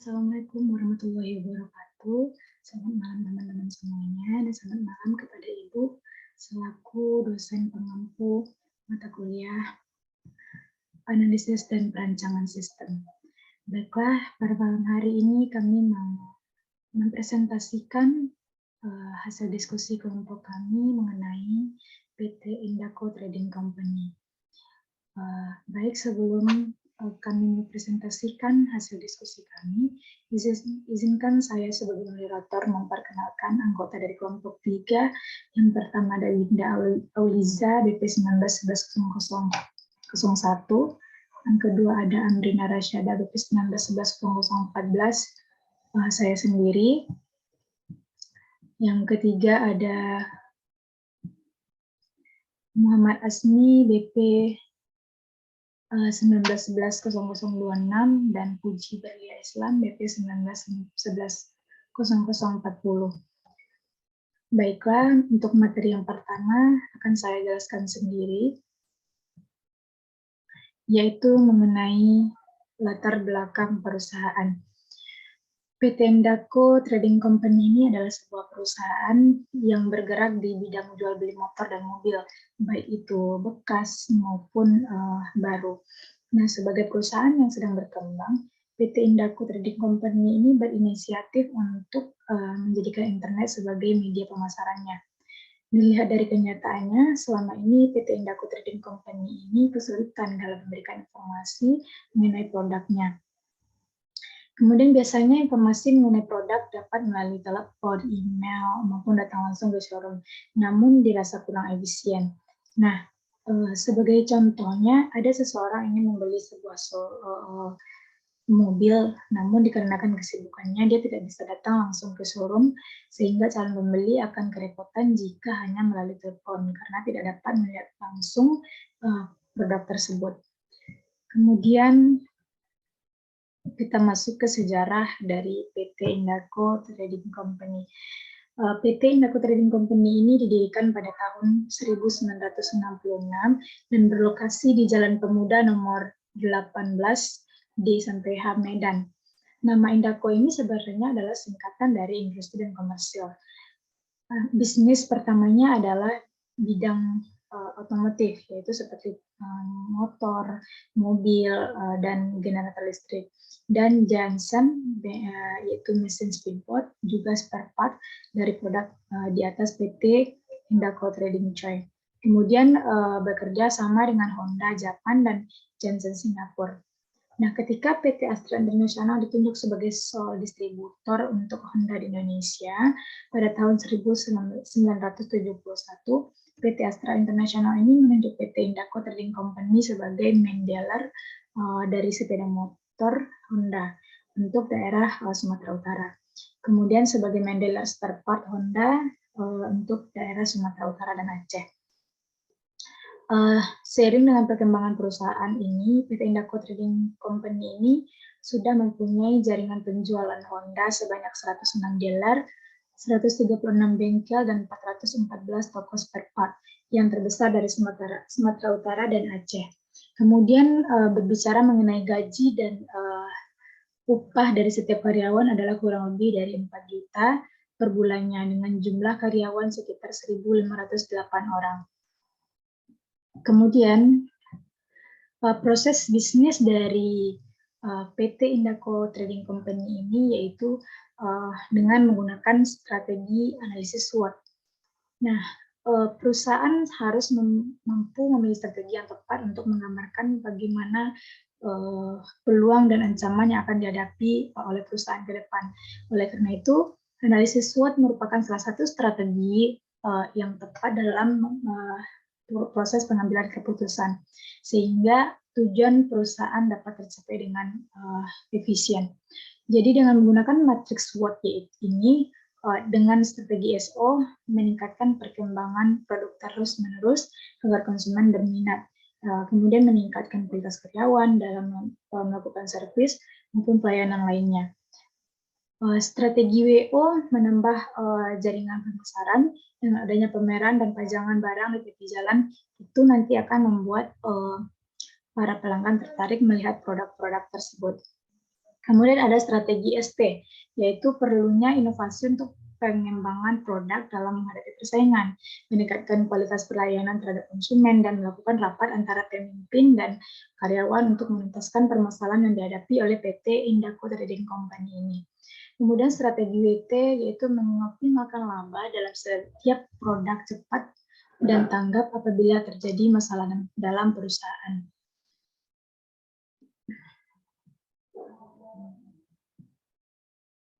Assalamualaikum warahmatullahi wabarakatuh. Selamat malam teman-teman semuanya dan selamat malam kepada Ibu selaku dosen pengampu mata kuliah analisis dan perancangan sistem. Baiklah, pada malam hari ini kami mau mempresentasikan hasil diskusi kelompok kami mengenai PT Indaco Trading Company. Baik, sebelum kami mempresentasikan hasil diskusi kami, izinkan saya sebagai moderator memperkenalkan anggota dari kelompok 3. Yang pertama ada Linda Auliza, BP 19110001. Yang kedua ada Amrina Rasyada, BP 19110014. Saya sendiri. Yang ketiga ada Muhammad Asmi, BP 19110026 dan Puji Belia Islam BP 19110040. Baiklah, untuk materi yang pertama akan saya jelaskan sendiri, yaitu mengenai latar belakang perusahaan. PT Indaco Trading Company ini adalah sebuah perusahaan yang bergerak di bidang jual beli motor dan mobil, baik itu bekas maupun baru. Nah, sebagai perusahaan yang sedang berkembang, PT Indaco Trading Company ini berinisiatif untuk menjadikan internet sebagai media pemasarannya. Dilihat dari kenyataannya, selama ini PT Indaco Trading Company ini kesulitan dalam memberikan informasi mengenai produknya. Kemudian biasanya informasi mengenai produk dapat melalui telepon, email, maupun datang langsung ke showroom, namun dirasa kurang efisien. Nah, sebagai contohnya, ada seseorang ingin membeli sebuah mobil, namun dikarenakan kesibukannya, dia tidak bisa datang langsung ke showroom, sehingga calon pembeli akan kerepotan jika hanya melalui telepon, karena tidak dapat melihat langsung produk tersebut. Kemudian, kita masuk ke sejarah dari PT Indaco Trading Company. PT Indaco Trading Company ini didirikan pada tahun 1966 dan berlokasi di Jalan Pemuda nomor 18 di H Medan. Nama Indaco ini sebenarnya adalah singkatan dari industri dan komersil. Bisnis pertamanya adalah bidang otomotif, yaitu seperti motor, mobil, dan generator listrik. Dan Jansen, yaitu mesin speedboat, juga spare part dari produk di atas PT Indaco Trading Choi. Kemudian bekerja sama dengan Honda Japan dan Jansen Singapura. Nah, ketika PT Astra International ditunjuk sebagai sole distributor untuk Honda di Indonesia pada tahun 1971, PT Astra International ini menunjuk PT Indaco Trading Company sebagai main dealer dari sepeda motor Honda untuk daerah Sumatera Utara. Kemudian sebagai main dealer spare part Honda untuk daerah Sumatera Utara dan Aceh. Seiring dengan perkembangan perusahaan ini, PT Indaco Trading Company ini sudah mempunyai jaringan penjualan Honda sebanyak 106 dealer, 136 bengkel, dan 414 toko spare part yang terbesar dari Sumatera Utara dan Aceh. Kemudian berbicara mengenai gaji dan upah dari setiap karyawan adalah kurang lebih dari 4 juta per bulannya dengan jumlah karyawan sekitar 1.508 orang. Kemudian proses bisnis dari PT Indaco Trading Company ini yaitu dengan menggunakan strategi analisis SWOT. Nah, perusahaan harus mampu memilih strategi yang tepat untuk menggambarkan bagaimana peluang dan ancaman yang akan dihadapi oleh perusahaan ke depan. Oleh karena itu, analisis SWOT merupakan salah satu strategi yang tepat dalam proses pengambilan keputusan, sehingga tujuan perusahaan dapat tercapai dengan efisien. Jadi dengan menggunakan matriks SWOT ini, dengan strategi SO, meningkatkan perkembangan produk terus-menerus agar konsumen berminat. Kemudian meningkatkan kualitas karyawan dalam melakukan servis maupun pelayanan lainnya. Strategi WO menambah jaringan pemasaran dengan adanya pameran dan pajangan barang di tepi jalan itu nanti akan membuat para pelanggan tertarik melihat produk-produk tersebut. Kemudian ada strategi ST, yaitu perlunya inovasi untuk pengembangan produk dalam menghadapi persaingan, meningkatkan kualitas pelayanan terhadap konsumen, dan melakukan rapat antara pemimpin dan karyawan untuk menuntaskan permasalahan yang dihadapi oleh PT Indaco Trading Company ini. Kemudian strategi WT yaitu mengoptimalkan laba dalam setiap produk cepat dan tanggap apabila terjadi masalah dalam perusahaan.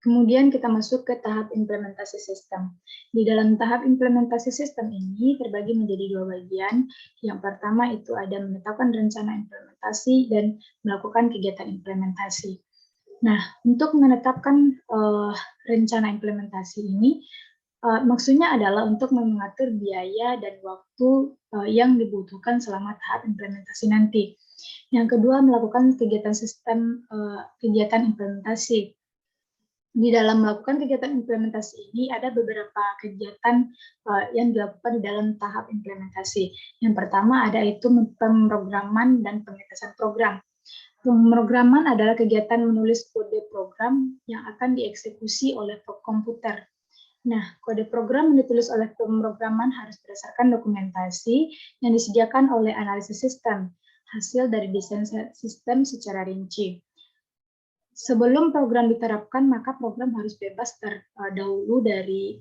Kemudian kita masuk ke tahap implementasi sistem. Di dalam tahap implementasi sistem ini terbagi menjadi dua bagian. Yang pertama itu ada menetapkan rencana implementasi dan melakukan kegiatan implementasi. Nah, untuk menetapkan rencana implementasi ini, maksudnya adalah untuk mengatur biaya dan waktu yang dibutuhkan selama tahap implementasi nanti. Yang kedua, melakukan kegiatan kegiatan implementasi. Di dalam melakukan kegiatan implementasi ini ada beberapa kegiatan yang dilakukan di dalam tahap implementasi. Yang pertama ada itu pemrograman dan pengetasan program. Pemrograman adalah kegiatan menulis kode program yang akan dieksekusi oleh komputer. Nah, kode program yang ditulis oleh pemrograman harus berdasarkan dokumentasi yang disediakan oleh analisis sistem, hasil dari desain sistem secara rinci. Sebelum program diterapkan, maka program harus bebas terdahulu dari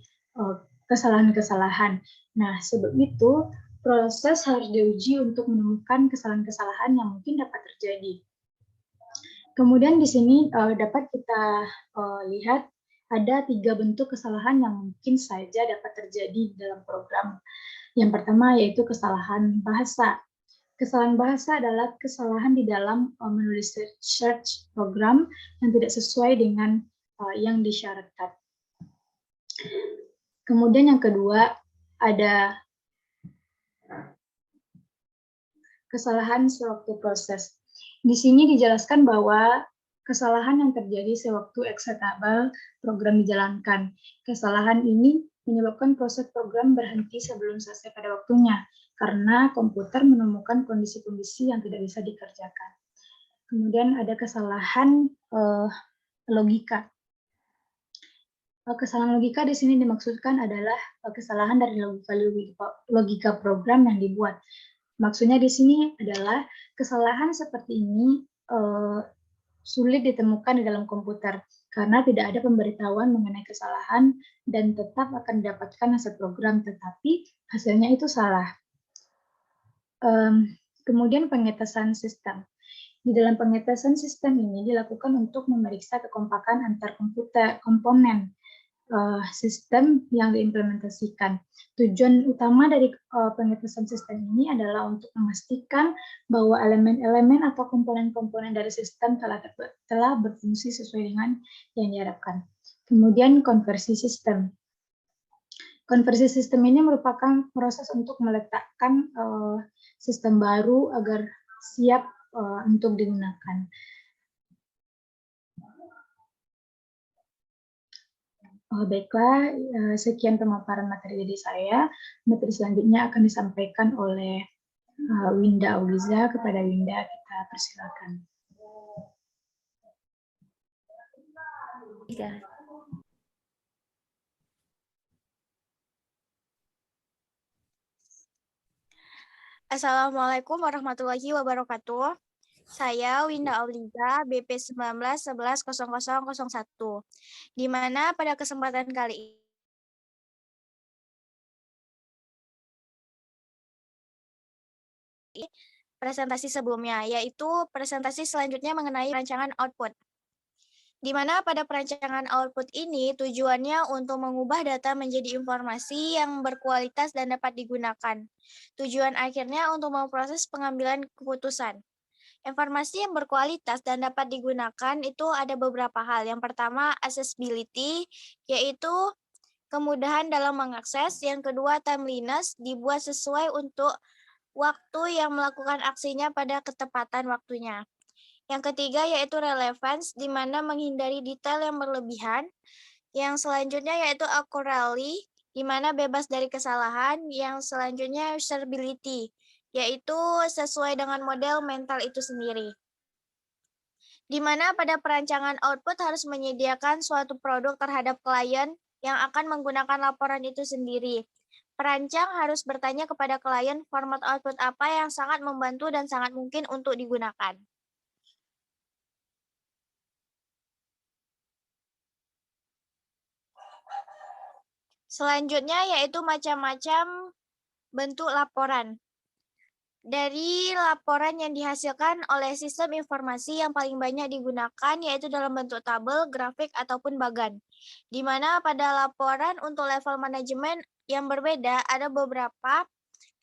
kesalahan-kesalahan. Nah, sebab itu proses harus diuji untuk menemukan kesalahan-kesalahan yang mungkin dapat terjadi. Kemudian di sini dapat kita lihat ada 3 bentuk kesalahan yang mungkin saja dapat terjadi dalam program. Yang pertama yaitu kesalahan bahasa. Kesalahan bahasa adalah kesalahan di dalam menulis search program yang tidak sesuai dengan yang disyaratkan. Kemudian yang kedua ada kesalahan sewaktu proses. Di sini dijelaskan bahwa kesalahan yang terjadi sewaktu eksekutable program dijalankan. Kesalahan ini menyebabkan proses program berhenti sebelum selesai pada waktunya, karena komputer menemukan kondisi-kondisi yang tidak bisa dikerjakan. Kemudian ada kesalahan logika. Kesalahan logika di sini dimaksudkan adalah kesalahan dari logika program yang dibuat. Maksudnya di sini adalah kesalahan seperti ini sulit ditemukan di dalam komputer karena tidak ada pemberitahuan mengenai kesalahan dan tetap akan didapatkan hasil program, tetapi hasilnya itu salah. Kemudian pengetesan sistem. Di dalam pengetesan sistem ini dilakukan untuk memeriksa kekompakan antar komponen sistem yang diimplementasikan. Tujuan utama dari pengetesan sistem ini adalah untuk memastikan bahwa elemen-elemen atau komponen-komponen dari sistem telah berfungsi sesuai dengan yang diharapkan. Kemudian konversi sistem. Konversi sistem ini merupakan proses untuk meletakkan sistem baru agar siap untuk digunakan. Baiklah, sekian pemaparan materi dari saya. Materi selanjutnya akan disampaikan oleh Winda Auliza. Kepada Winda, kita persilakan. Ya. Assalamualaikum warahmatullahi wabarakatuh. Saya Winda Auliza, BP 19110001, di mana pada kesempatan kali ini presentasi sebelumnya, yaitu presentasi selanjutnya mengenai perancangan output. Di mana pada perancangan output ini tujuannya untuk mengubah data menjadi informasi yang berkualitas dan dapat digunakan. Tujuan akhirnya untuk memproses pengambilan keputusan. Informasi yang berkualitas dan dapat digunakan itu ada beberapa hal. Yang pertama, accessibility, yaitu kemudahan dalam mengakses. Yang kedua, timeliness, dibuat sesuai untuk waktu yang melakukan aksinya pada ketepatan waktunya. Yang ketiga yaitu relevance, di mana menghindari detail yang berlebihan. Yang selanjutnya yaitu accurately, di mana bebas dari kesalahan. Yang selanjutnya usability, yaitu sesuai dengan model mental itu sendiri. di mana pada perancangan output harus menyediakan suatu produk terhadap klien yang akan menggunakan laporan itu sendiri. Perancang harus bertanya kepada klien format output apa yang sangat membantu dan sangat mungkin untuk digunakan. Selanjutnya yaitu macam-macam bentuk laporan. Dari laporan yang dihasilkan oleh sistem informasi yang paling banyak digunakan yaitu dalam bentuk tabel, grafik, ataupun bagan. Di mana pada laporan untuk level manajemen yang berbeda ada beberapa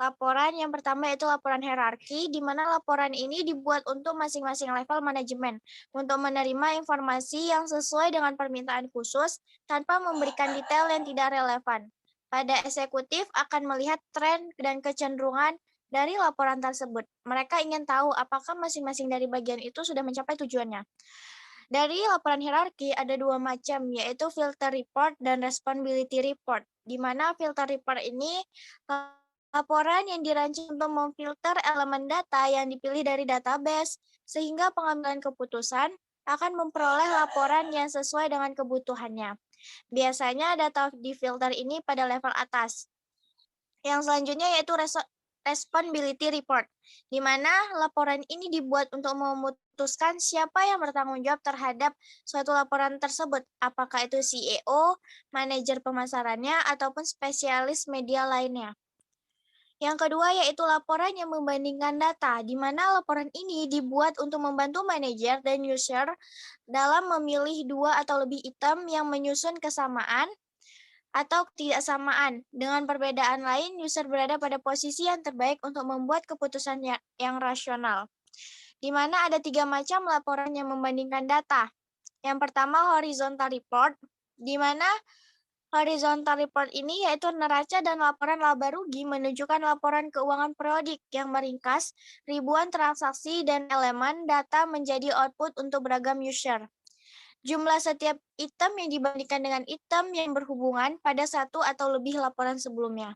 laporan. Yang pertama yaitu laporan hierarki, di mana laporan ini dibuat untuk masing-masing level manajemen untuk menerima informasi yang sesuai dengan permintaan khusus tanpa memberikan detail yang tidak relevan. Pada eksekutif akan melihat tren dan kecenderungan dari laporan tersebut. Mereka ingin tahu apakah masing-masing dari bagian itu sudah mencapai tujuannya. Dari laporan hierarki ada dua macam, yaitu filter report dan responsibility report. Di mana filter report ini laporan yang dirancang untuk memfilter elemen data yang dipilih dari database, sehingga pengambilan keputusan akan memperoleh laporan yang sesuai dengan kebutuhannya. Biasanya data di filter ini pada level atas. Yang selanjutnya yaitu responsibility report, di mana laporan ini dibuat untuk memutuskan siapa yang bertanggung jawab terhadap suatu laporan tersebut, apakah itu CEO, manajer pemasarannya, ataupun spesialis media lainnya. Yang kedua yaitu laporan yang membandingkan data, di mana laporan ini dibuat untuk membantu manajer dan user dalam memilih dua atau lebih item yang menyusun kesamaan atau ketidaksamaan. Dengan perbedaan lain, user berada pada posisi yang terbaik untuk membuat keputusan yang rasional. Di mana ada 3 macam laporan yang membandingkan data. Yang pertama, horizontal report, di mana horizontal report ini yaitu neraca dan laporan laba rugi menunjukkan laporan keuangan periodik yang meringkas ribuan transaksi dan elemen data menjadi output untuk beragam user. Jumlah setiap item yang dibandingkan dengan item yang berhubungan pada satu atau lebih laporan sebelumnya.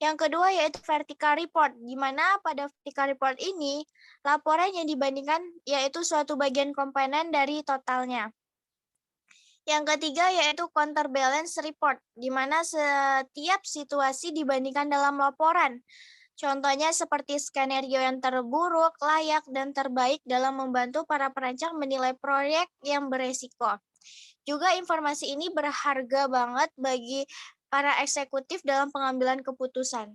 Yang kedua yaitu vertical report, di mana pada vertical report ini laporan yang dibandingkan yaitu suatu bagian komponen dari totalnya. Yang ketiga yaitu counterbalance report, di mana setiap situasi dibandingkan dalam laporan. Contohnya seperti skenario yang terburuk, layak, dan terbaik dalam membantu para perancang menilai proyek yang beresiko. Juga informasi ini berharga banget bagi para eksekutif dalam pengambilan keputusan.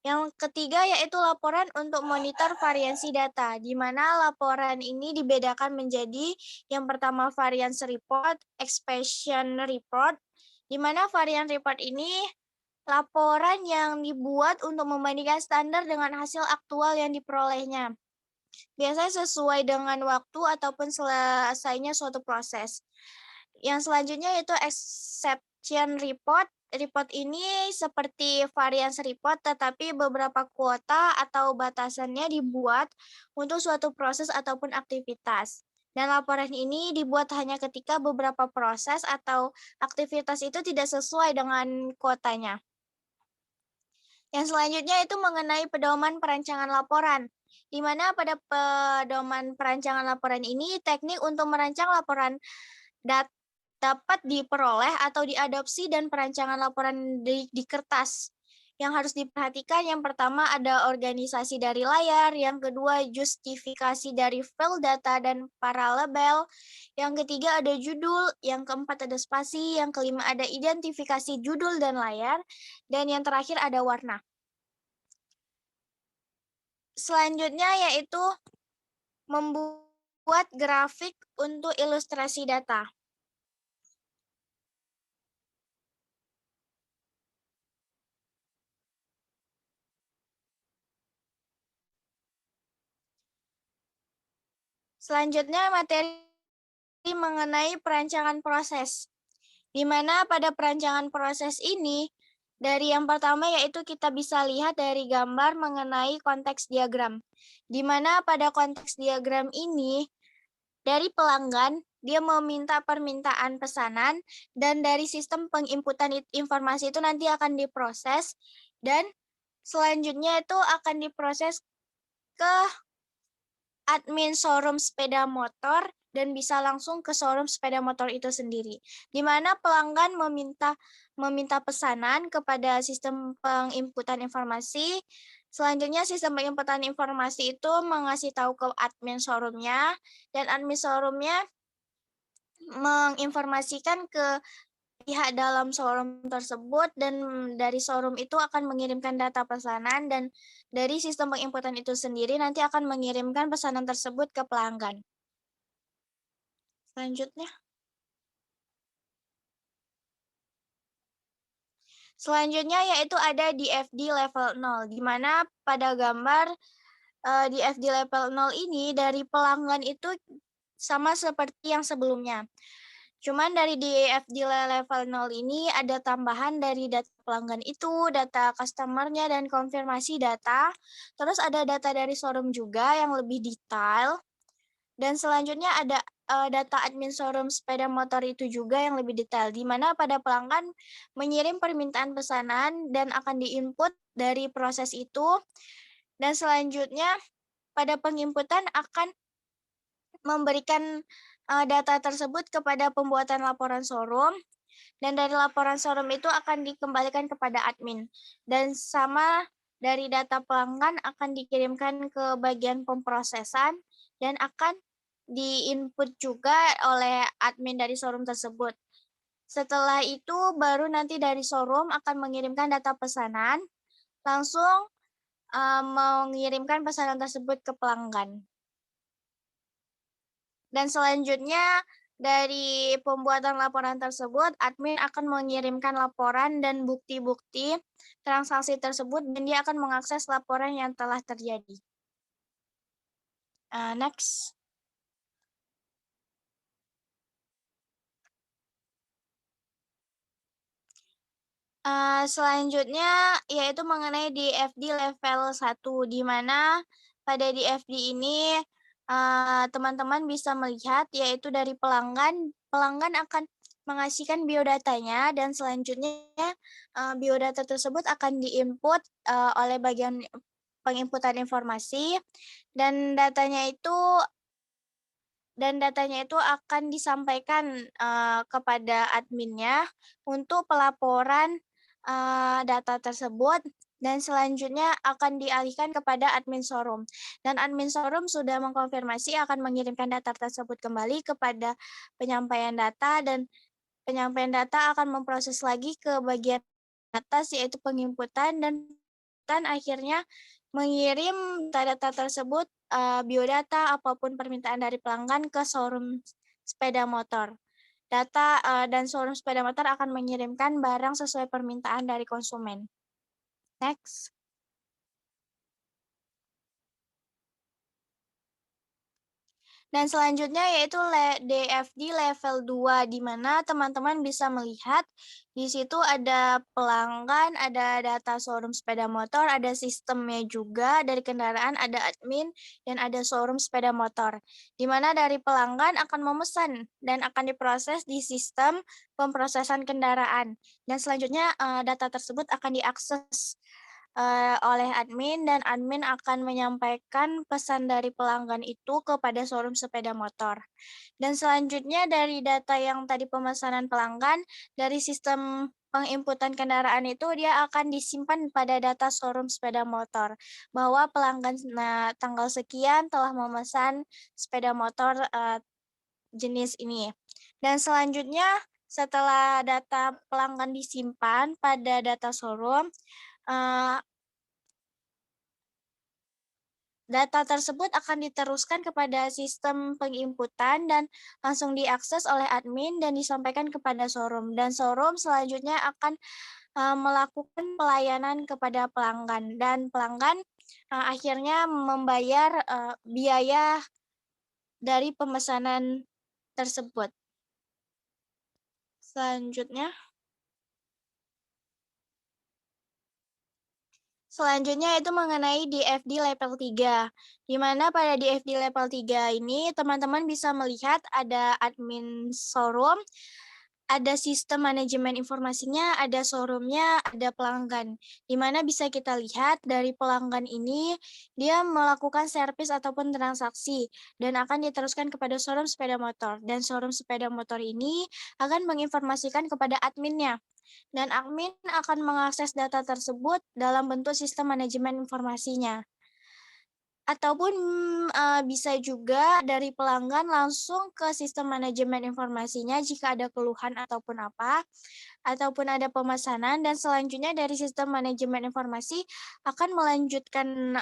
Yang ketiga yaitu laporan untuk monitor variasi data, di mana laporan ini dibedakan menjadi yang pertama variance report, expansion report, di mana variance report ini laporan yang dibuat untuk membandingkan standar dengan hasil aktual yang diperolehnya. Biasanya sesuai dengan waktu ataupun selesainya suatu proses. Yang selanjutnya yaitu exception report. Report ini seperti variance report, tetapi beberapa kuota atau batasannya dibuat untuk suatu proses ataupun aktivitas. Dan laporan ini dibuat hanya ketika beberapa proses atau aktivitas itu tidak sesuai dengan kuotanya. Yang selanjutnya itu mengenai pedoman perancangan laporan, di mana pada pedoman perancangan laporan ini teknik untuk merancang laporan dapat diperoleh atau diadopsi dan perancangan laporan di kertas. Yang harus diperhatikan yang pertama ada organisasi dari layar, yang kedua justifikasi dari file data dan para label, yang ketiga ada judul, yang keempat ada spasi, yang kelima ada identifikasi judul dan layar, dan yang terakhir ada warna. Selanjutnya yaitu membuat grafik untuk ilustrasi data. Selanjutnya materi mengenai perancangan proses, di mana pada perancangan proses ini, dari yang pertama yaitu kita bisa lihat dari gambar mengenai konteks diagram, di mana pada konteks diagram ini, dari pelanggan, dia meminta permintaan pesanan, dan dari sistem penginputan informasi itu nanti akan diproses, dan selanjutnya itu akan diproses ke admin showroom sepeda motor dan bisa langsung ke showroom sepeda motor itu sendiri, di mana pelanggan meminta pesanan kepada sistem penginputan informasi. Selanjutnya sistem penginputan informasi itu mengasih tahu ke admin showroom-nya, dan admin showroom-nya menginformasikan ke pihak dalam showroom tersebut, dan dari showroom itu akan mengirimkan data pesanan, dan dari sistem penginputan itu sendiri nanti akan mengirimkan pesanan tersebut ke pelanggan. Selanjutnya yaitu ada DFD level 0, di mana pada gambar DFD level 0 ini dari pelanggan itu sama seperti yang sebelumnya. Cuman dari DFD level 0 ini ada tambahan dari data pelanggan itu, data customer-nya, dan konfirmasi data. Terus ada data dari showroom juga yang lebih detail. Dan selanjutnya ada data admin showroom sepeda motor itu juga yang lebih detail, di mana pada pelanggan mengirim permintaan pesanan dan akan diinput dari proses itu. Dan selanjutnya pada penginputan akan memberikan data tersebut kepada pembuatan laporan showroom, dan dari laporan showroom itu akan dikembalikan kepada admin. Dan sama dari data pelanggan akan dikirimkan ke bagian pemrosesan dan akan di-input juga oleh admin dari showroom tersebut. Setelah itu baru nanti dari showroom akan mengirimkan data pesanan, langsung mengirimkan pesanan tersebut ke pelanggan. Dan selanjutnya dari pembuatan laporan tersebut, admin akan mengirimkan laporan dan bukti-bukti transaksi tersebut, dan dia akan mengakses laporan yang telah terjadi. Next. Selanjutnya yaitu mengenai DFD level 1, di mana pada DFD ini teman-teman bisa melihat yaitu dari pelanggan akan mengasihkan biodatanya, dan selanjutnya biodata tersebut akan diinput oleh bagian penginputan informasi, dan datanya itu akan disampaikan kepada adminnya untuk pelaporan data tersebut, dan selanjutnya akan dialihkan kepada admin showroom. Dan admin showroom sudah mengkonfirmasi akan mengirimkan data tersebut kembali kepada penyampaian data, dan penyampaian data akan memproses lagi ke bagian atas yaitu penginputan, dan akhirnya mengirim data tersebut, biodata apapun permintaan dari pelanggan ke showroom sepeda motor. Dan showroom sepeda motor akan mengirimkan barang sesuai permintaan dari konsumen. Next. Dan selanjutnya yaitu DFD level 2, di mana teman-teman bisa melihat di situ ada pelanggan, ada data showroom sepeda motor, ada sistemnya juga dari kendaraan, ada admin, dan ada showroom sepeda motor. Di mana dari pelanggan akan memesan dan akan diproses di sistem pemrosesan kendaraan. Dan selanjutnya data tersebut akan diakses oleh admin, dan admin akan menyampaikan pesan dari pelanggan itu kepada showroom sepeda motor. Dan selanjutnya dari data yang tadi pemesanan pelanggan, dari sistem penginputan kendaraan itu dia akan disimpan pada data showroom sepeda motor, bahwa pelanggan tanggal sekian telah memesan sepeda motor jenis ini. Dan selanjutnya setelah data pelanggan disimpan pada data showroom, data tersebut akan diteruskan kepada sistem penginputan dan langsung diakses oleh admin dan disampaikan kepada showroom. Dan showroom selanjutnya akan melakukan pelayanan kepada pelanggan, dan pelanggan akhirnya membayar biaya dari pemesanan tersebut. Selanjutnya itu mengenai DFD level 3, di mana pada DFD level 3 ini teman-teman bisa melihat ada admin showroom, ada sistem manajemen informasinya, ada showroom-nya, ada pelanggan. Di mana bisa kita lihat dari pelanggan ini, dia melakukan servis ataupun transaksi dan akan diteruskan kepada showroom sepeda motor. Dan showroom sepeda motor ini akan menginformasikan kepada adminnya. Dan admin akan mengakses data tersebut dalam bentuk sistem manajemen informasinya. Ataupun, bisa juga dari pelanggan langsung ke sistem manajemen informasinya jika ada keluhan ataupun apa, ataupun ada pemesanan dan selanjutnya dari sistem manajemen informasi akan melanjutkan,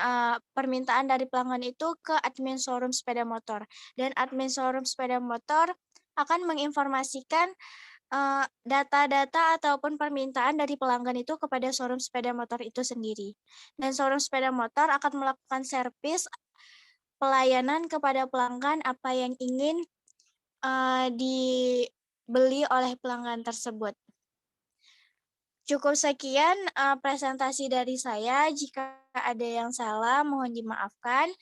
permintaan dari pelanggan itu ke admin showroom sepeda motor. Dan admin showroom sepeda motor akan menginformasikan data-data ataupun permintaan dari pelanggan itu kepada showroom sepeda motor itu sendiri. Dan showroom sepeda motor akan melakukan servis pelayanan kepada pelanggan apa yang ingin dibeli oleh pelanggan tersebut. Cukup sekian presentasi dari saya. Jika ada yang salah, mohon dimaafkan.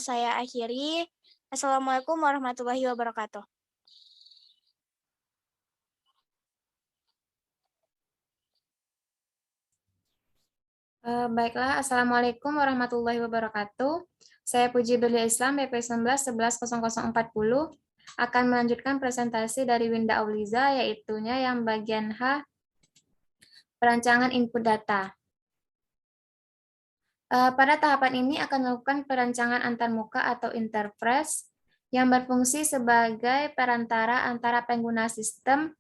Saya akhiri. Assalamualaikum warahmatullahi wabarakatuh. Baiklah, Assalamualaikum warahmatullahi wabarakatuh. Saya Puji Belia Islam, BP 19110040, akan melanjutkan presentasi dari Winda Auliza, yaitunya yang bagian H, perancangan input data. Pada tahapan ini akan melakukan perancangan antarmuka atau interface yang berfungsi sebagai perantara antara pengguna sistem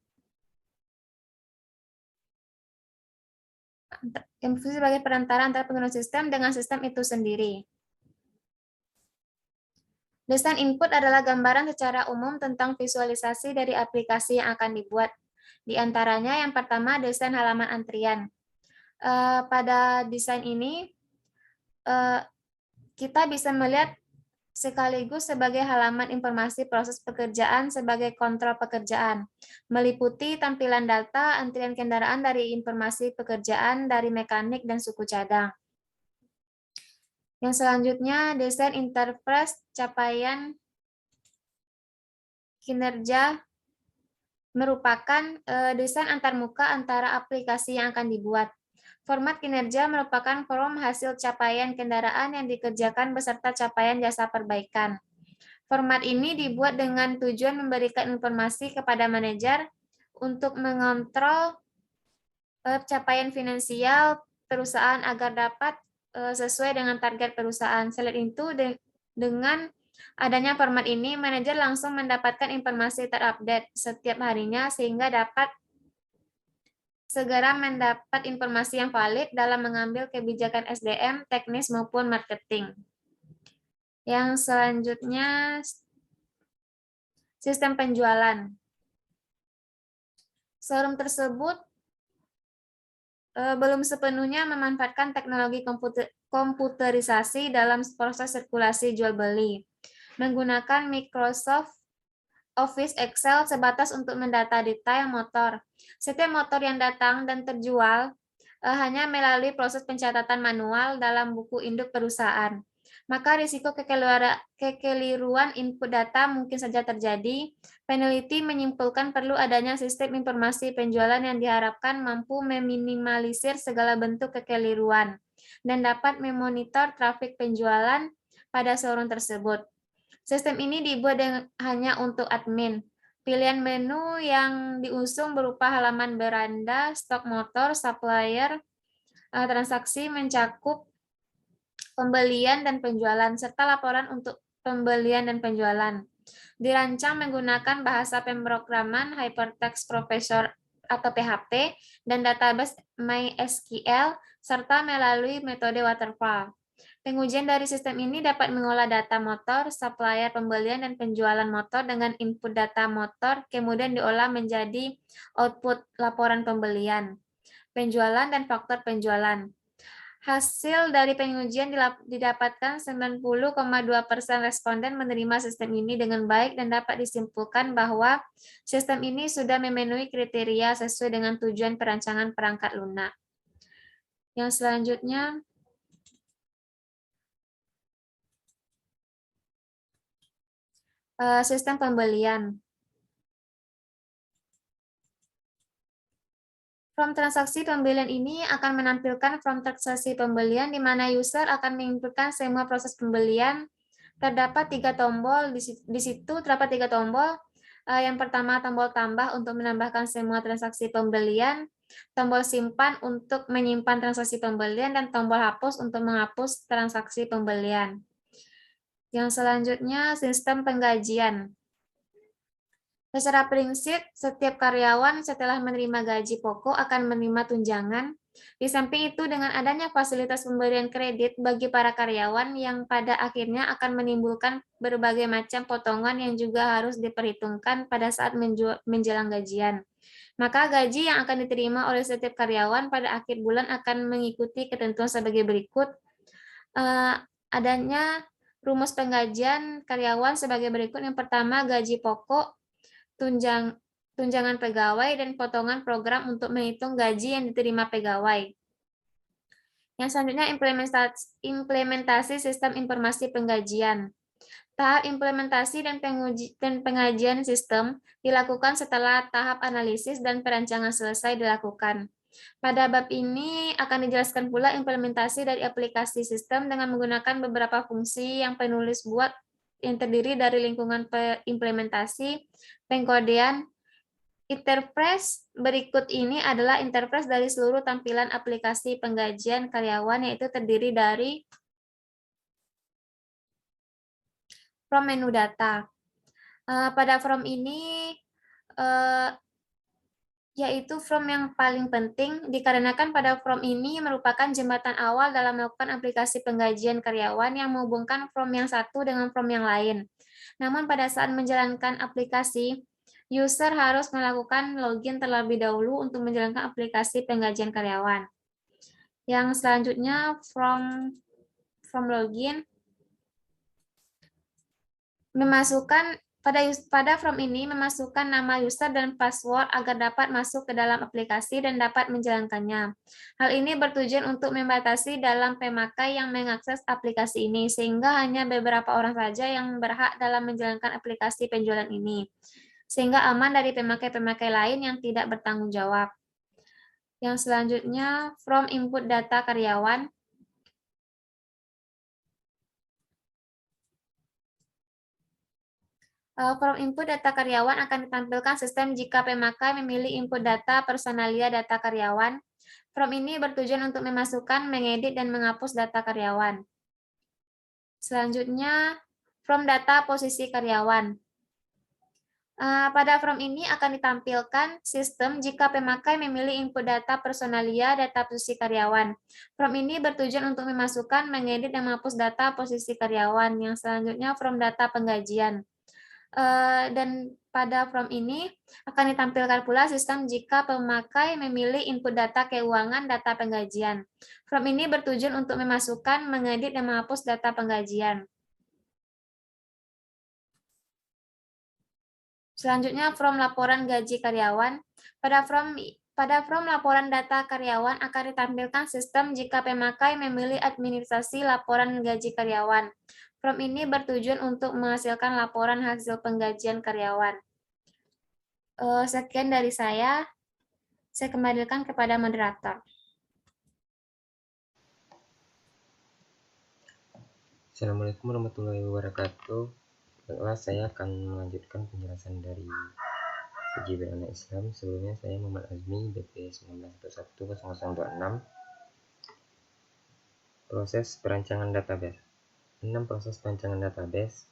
dengan sistem itu sendiri. Desain input adalah gambaran secara umum tentang visualisasi dari aplikasi yang akan dibuat. Di antaranya yang pertama, desain halaman antrian. Pada desain ini, kita bisa melihat sekaligus sebagai halaman informasi proses pekerjaan sebagai kontrol pekerjaan, meliputi tampilan data, antrian kendaraan dari informasi pekerjaan dari mekanik dan suku cadang. Yang selanjutnya, desain interface capaian kinerja merupakan desain antarmuka antara aplikasi yang akan dibuat. Format kinerja merupakan form hasil capaian kendaraan yang dikerjakan beserta capaian jasa perbaikan. Format ini dibuat dengan tujuan memberikan informasi kepada manajer untuk mengontrol capaian finansial perusahaan agar dapat sesuai dengan target perusahaan. Selain itu, dengan adanya format ini, manajer langsung mendapatkan informasi terupdate setiap harinya sehingga dapat segera mendapat informasi yang valid dalam mengambil kebijakan SDM, teknis maupun marketing. Yang selanjutnya, sistem penjualan. Showroom tersebut belum sepenuhnya memanfaatkan teknologi komputerisasi dalam proses sirkulasi jual beli. Menggunakan Microsoft Office Excel sebatas untuk mendata detail motor. Setiap motor yang datang dan terjual hanya melalui proses pencatatan manual dalam buku induk perusahaan. Maka risiko kekeliruan input data mungkin saja terjadi. Peneliti menyimpulkan perlu adanya sistem informasi penjualan yang diharapkan mampu meminimalisir segala bentuk kekeliruan dan dapat memonitor trafik penjualan pada showroom tersebut. Sistem ini dibuat hanya untuk admin. Pilihan menu yang diusung berupa halaman beranda, stok motor, supplier, transaksi mencakup pembelian dan penjualan, serta laporan untuk pembelian dan penjualan. Dirancang menggunakan bahasa pemrograman Hypertext Processor atau PHP dan database MySQL, serta melalui metode waterfall. Pengujian dari sistem ini dapat mengolah data motor, supplier pembelian dan penjualan motor dengan input data motor, kemudian diolah menjadi output laporan pembelian, penjualan, dan faktor penjualan. Hasil dari pengujian didapatkan 90,2% responden menerima sistem ini dengan baik dan dapat disimpulkan bahwa sistem ini sudah memenuhi kriteria sesuai dengan tujuan perancangan perangkat lunak. Yang selanjutnya, sistem pembelian. Form transaksi pembelian ini akan menampilkan form transaksi pembelian di mana user akan menginputkan semua proses pembelian. Terdapat 3 tombol, di situ terdapat 3 tombol. Yang pertama tombol tambah untuk menambahkan semua transaksi pembelian, tombol simpan untuk menyimpan transaksi pembelian, dan tombol hapus untuk menghapus transaksi pembelian. Yang selanjutnya sistem penggajian. Secara prinsip, setiap karyawan setelah menerima gaji pokok akan menerima tunjangan. Di samping itu, dengan adanya fasilitas pemberian kredit bagi para karyawan yang pada akhirnya akan menimbulkan berbagai macam potongan yang juga harus diperhitungkan pada saat menjelang gajian. Maka gaji yang akan diterima oleh setiap karyawan pada akhir bulan akan mengikuti ketentuan sebagai berikut. Adanya rumus penggajian karyawan sebagai berikut. Yang pertama, gaji pokok, tunjangan pegawai, dan potongan program untuk menghitung gaji yang diterima pegawai. Yang selanjutnya implementasi sistem informasi penggajian. Tahap implementasi dan pengajian sistem dilakukan setelah tahap analisis dan perancangan selesai dilakukan. Pada bab ini akan dijelaskan pula implementasi dari aplikasi sistem dengan menggunakan beberapa fungsi yang penulis buat yang terdiri dari lingkungan implementasi, pengkodean, interface. Berikut ini adalah interface dari seluruh tampilan aplikasi penggajian karyawan, yaitu terdiri dari from menu data. Pada from ini yaitu from yang paling penting dikarenakan pada from ini merupakan jembatan awal dalam melakukan aplikasi penggajian karyawan yang menghubungkan from yang satu dengan from yang lain. Namun pada saat menjalankan aplikasi, user harus melakukan login terlebih dahulu untuk menjalankan aplikasi penggajian karyawan. Yang selanjutnya from login, pada from ini memasukkan nama user dan password agar dapat masuk ke dalam aplikasi dan dapat menjalankannya. Hal ini bertujuan untuk membatasi dalam pemakai yang mengakses aplikasi ini, sehingga hanya beberapa orang saja yang berhak dalam menjalankan aplikasi penjualan ini, sehingga aman dari pemakai-pemakai lain yang tidak bertanggung jawab. Yang selanjutnya, from input data karyawan. From input data karyawan akan ditampilkan sistem jika pemakai memilih input data personalia data karyawan. From ini bertujuan untuk memasukkan, mengedit, dan menghapus data karyawan. Selanjutnya, from data posisi karyawan. Pada from ini akan ditampilkan sistem jika pemakai memilih input data personalia data posisi karyawan. From ini bertujuan untuk memasukkan, mengedit, dan menghapus data posisi karyawan. Yang selanjutnya, from data penggajian. Dan pada from ini akan ditampilkan pula sistem jika pemakai memilih input data keuangan data penggajian. From ini bertujuan untuk memasukkan, mengedit, dan menghapus data penggajian. Selanjutnya, from laporan gaji karyawan. Pada from laporan data karyawan akan ditampilkan sistem jika pemakai memilih administrasi laporan gaji karyawan. From ini bertujuan untuk menghasilkan laporan hasil penggajian karyawan. Sekian dari saya kembalikan kepada moderator. Assalamualaikum warahmatullahi wabarakatuh. Baiklah, saya akan melanjutkan penjelasan dari uji beranak Islam. Sebelumnya saya Muhammad Azmi, BP 19110026. Proses perancangan database. 6 proses perancangan database.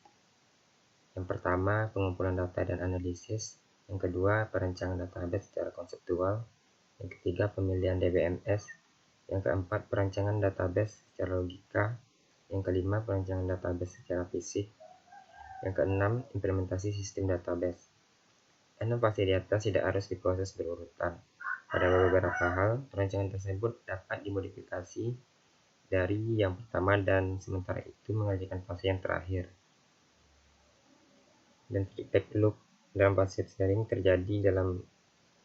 Yang pertama, pengumpulan data dan analisis. Yang kedua, perancangan database secara konseptual. Yang ketiga, pemilihan DBMS. Yang keempat, perancangan database secara logika. Yang kelima, perancangan database secara fisik. Yang keenam, implementasi sistem database. 6 fase di atas tidak harus diproses berurutan. Pada beberapa hal, perancangan tersebut dapat dimodifikasi dari yang pertama dan sementara itu mengerjakan fase yang terakhir. Dan feedback loop dalam fase sering terjadi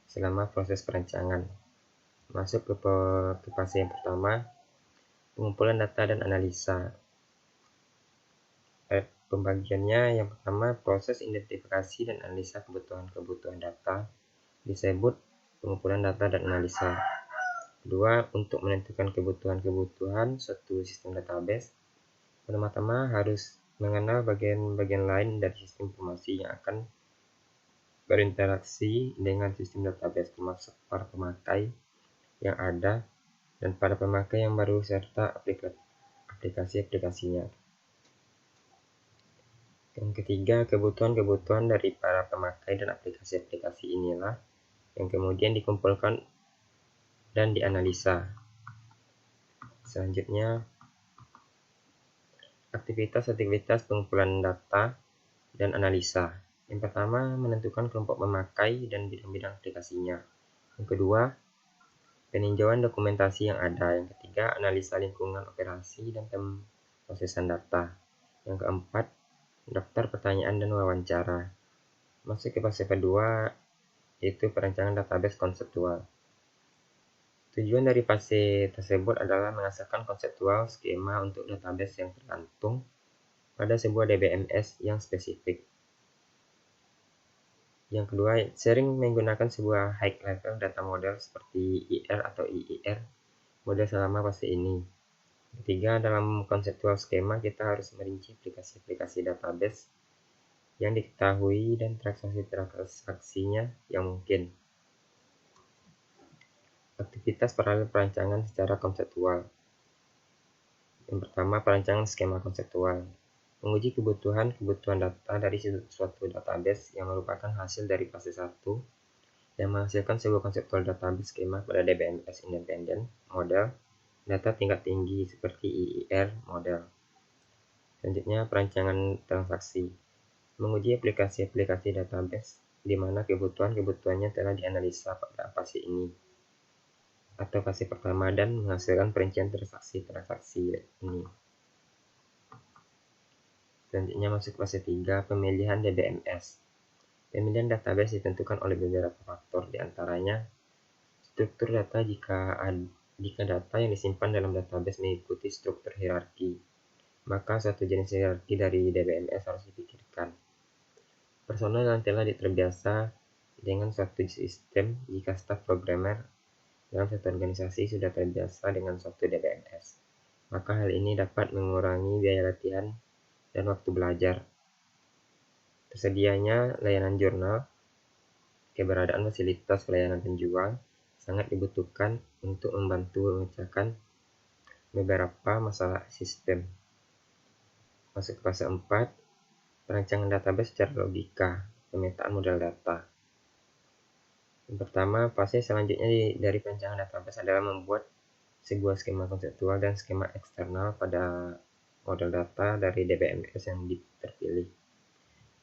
selama proses perancangan. Masuk ke fase yang pertama, pengumpulan data dan analisa. Pembagiannya yang pertama, proses identifikasi dan analisa kebutuhan data disebut pengumpulan data dan analisa. Kedua, untuk menentukan kebutuhan suatu sistem database, pertama-tama harus mengenal bagian-bagian lain dari sistem informasi yang akan berinteraksi dengan sistem database, termasuk para pemakai yang ada dan para pemakai yang baru serta aplikasi-aplikasinya. Yang ketiga, kebutuhan dari para pemakai dan aplikasi-aplikasi inilah yang kemudian dikumpulkan dan dianalisa. Selanjutnya, aktivitas pengumpulan data dan analisa. Yang pertama, menentukan kelompok pemakai dan bidang-bidang aplikasinya. Yang kedua, peninjauan dokumentasi yang ada. Yang ketiga, analisa lingkungan operasi dan pemrosesan data. Yang keempat, daftar pertanyaan dan wawancara. Masuk ke fase kedua, yaitu perancangan database konseptual. Tujuan dari fase tersebut adalah menghasilkan konseptual skema untuk database yang tergantung pada sebuah DBMS yang spesifik. Yang kedua, sering menggunakan sebuah high-level data model seperti IR atau IIR model selama fase ini. Ketiga, dalam konseptual skema kita harus merinci aplikasi-aplikasi database yang diketahui dan transaksi-transaksinya yang mungkin. Aktivitas paralel perancangan secara konseptual. Yang pertama, perancangan skema konseptual. Menguji kebutuhan data dari suatu database yang merupakan hasil dari fase 1 yang menghasilkan sebuah konseptual database skema pada DBMS independen model data tingkat tinggi seperti IIR model. Selanjutnya, perancangan transaksi. Menguji aplikasi-aplikasi database di mana kebutuhannya telah dianalisa pada fase ini atau fase pertama dan menghasilkan perincian transaksi ini. Selanjutnya masuk fase 3, pemilihan DBMS. Pemilihan database ditentukan oleh beberapa faktor, diantaranya struktur data jika data yang disimpan dalam database mengikuti struktur hierarki, maka suatu jenis hierarki dari DBMS harus dipikirkan. Personel yang telah terbiasa dengan suatu sistem jika staf programmer dalam satu organisasi sudah terbiasa dengan suatu DBMS, maka hal ini dapat mengurangi biaya latihan dan waktu belajar. Tersedianya layanan jurnal, keberadaan fasilitas pelayanan penjual sangat dibutuhkan untuk membantu memecahkan beberapa masalah sistem. Masuk ke fase 4, perancangan database secara logika, pemetaan model data. Yang pertama, fase selanjutnya dari perancangan database adalah membuat sebuah skema konseptual dan skema eksternal pada model data dari DBMS yang terpilih.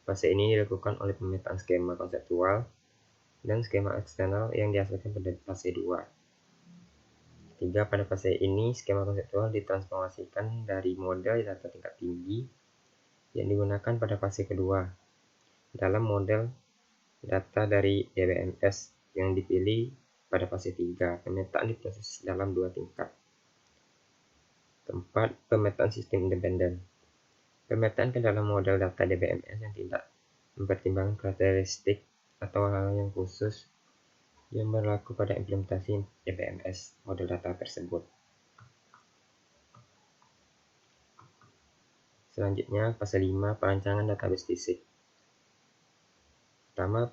Fase ini dilakukan oleh pemetaan skema konseptual dan skema eksternal yang dihasilkan pada fase 2. Ketiga, pada fase ini skema konseptual ditransformasikan dari model data tingkat tinggi yang digunakan pada fase kedua dalam model data dari DBMS yang dipilih pada fase 3. Pemetaan diproses dalam 2 tingkat. Keempat, pemetaan sistem independen. Pemetaan ke dalam model data DBMS yang tidak mempertimbangkan karakteristik atau hal-hal yang khusus yang berlaku pada implementasi DBMS model data tersebut. Selanjutnya, fase 5, perancangan database fisik. Pertama,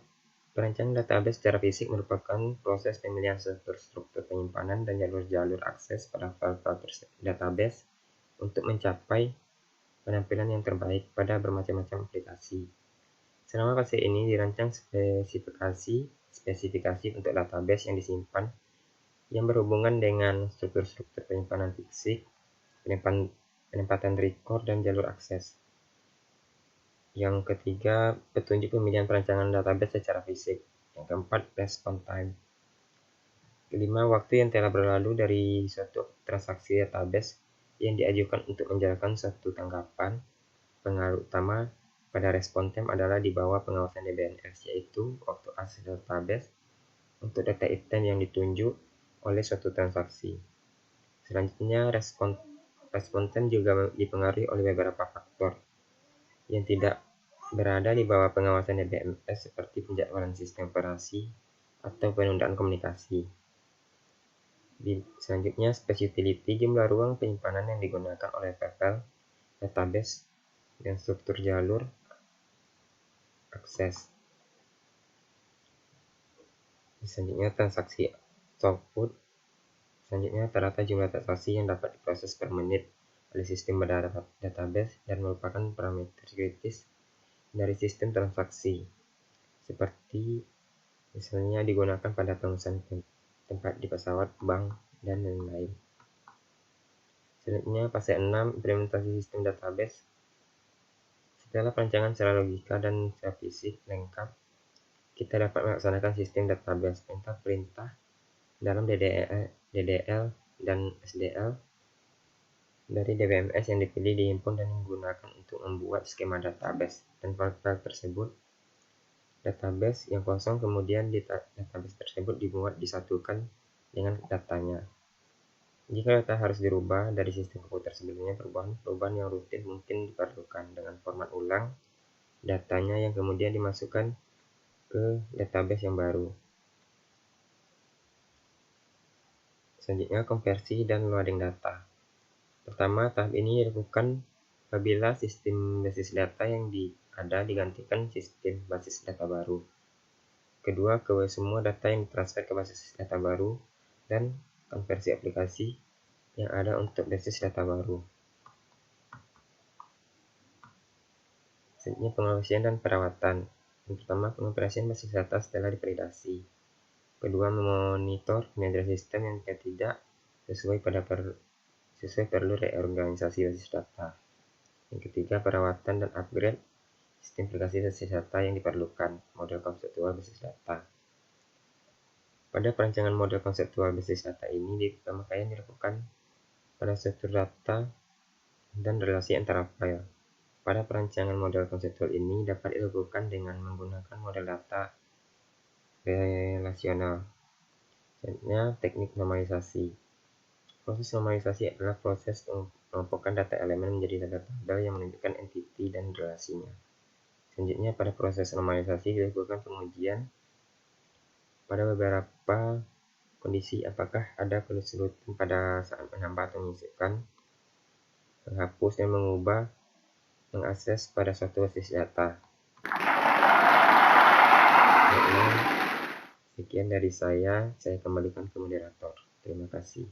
perancangan database secara fisik merupakan proses pemilihan struktur penyimpanan dan jalur-jalur akses pada file-file database untuk mencapai penampilan yang terbaik pada bermacam-macam aplikasi. Selama fase ini dirancang spesifikasi untuk database yang disimpan yang berhubungan dengan struktur-struktur penyimpanan fisik, penempatan record, dan jalur akses. Yang ketiga, petunjuk pemilihan perancangan database secara fisik. Yang keempat, response time. Kelima, waktu yang telah berlalu dari suatu transaksi database yang diajukan untuk menjalankan suatu tanggapan. Pengaruh utama pada response time adalah di bawah pengawasan DBMS, yaitu waktu akses database untuk data item yang ditunjuk oleh suatu transaksi. Selanjutnya, response time juga dipengaruhi oleh beberapa faktor yang tidak berada di bawah pengawasan DBMS seperti penjadwalan sistem operasi, atau penundaan komunikasi. Selanjutnya, space utility, jumlah ruang penyimpanan yang digunakan oleh file database dan struktur jalur akses. Selanjutnya, transaksi throughput. Selanjutnya, rata-rata jumlah transaksi yang dapat diproses per menit oleh sistem database dan merupakan parameter kritis dari sistem transaksi, seperti misalnya digunakan pada pemesanan tempat di pesawat, bank, dan lain-lain. Selanjutnya, fase 6, implementasi sistem database. Setelah perancangan secara logika dan secara fisik lengkap, kita dapat melaksanakan sistem database. Perintah-perintah dalam DDL dan SDL dari DBMS yang dipilih dihimpun dan digunakan untuk membuat skema database, dan file-file tersebut database yang kosong kemudian di database tersebut dibuat disatukan dengan datanya. Jika data harus dirubah dari sistem komputer sebelumnya, perubahan yang rutin mungkin diperlukan dengan format ulang datanya yang kemudian dimasukkan ke database yang baru. Selanjutnya, konversi dan loading data. Pertama, tahap ini dilakukan apabila sistem basis data yang ada digantikan sistem basis data baru. Kedua, semua data yang ditransfer ke basis data baru, dan konversi aplikasi yang ada untuk basis data baru. Selanjutnya, pengoperasian dan perawatan. Yang pertama, pengoperasian basis data setelah divalidasi. Kedua, memonitor kinerja sistem yang tidak sesuai perlu reorganisasi basis data. Yang ketiga, perawatan dan upgrade sistem aplikasi basis data yang diperlukan. Model konseptual basis data. Pada perancangan model konseptual basis data ini, pemakaian dilakukan pada struktur data dan relasi antara file. Pada perancangan model konseptual ini dapat dilakukan dengan menggunakan model data relasional. Selanjutnya, teknik normalisasi. Proses normalisasi adalah proses mengelompokkan data elemen menjadi data tabel yang menunjukkan entiti dan relasinya. Selanjutnya, pada proses normalisasi dilakukan pengujian pada beberapa kondisi, apakah ada kesulitan pada saat menambah atau menyisipkan, menghapus dan mengubah, mengakses pada suatu basis data. Sekian dari saya kembalikan ke moderator. Terima kasih.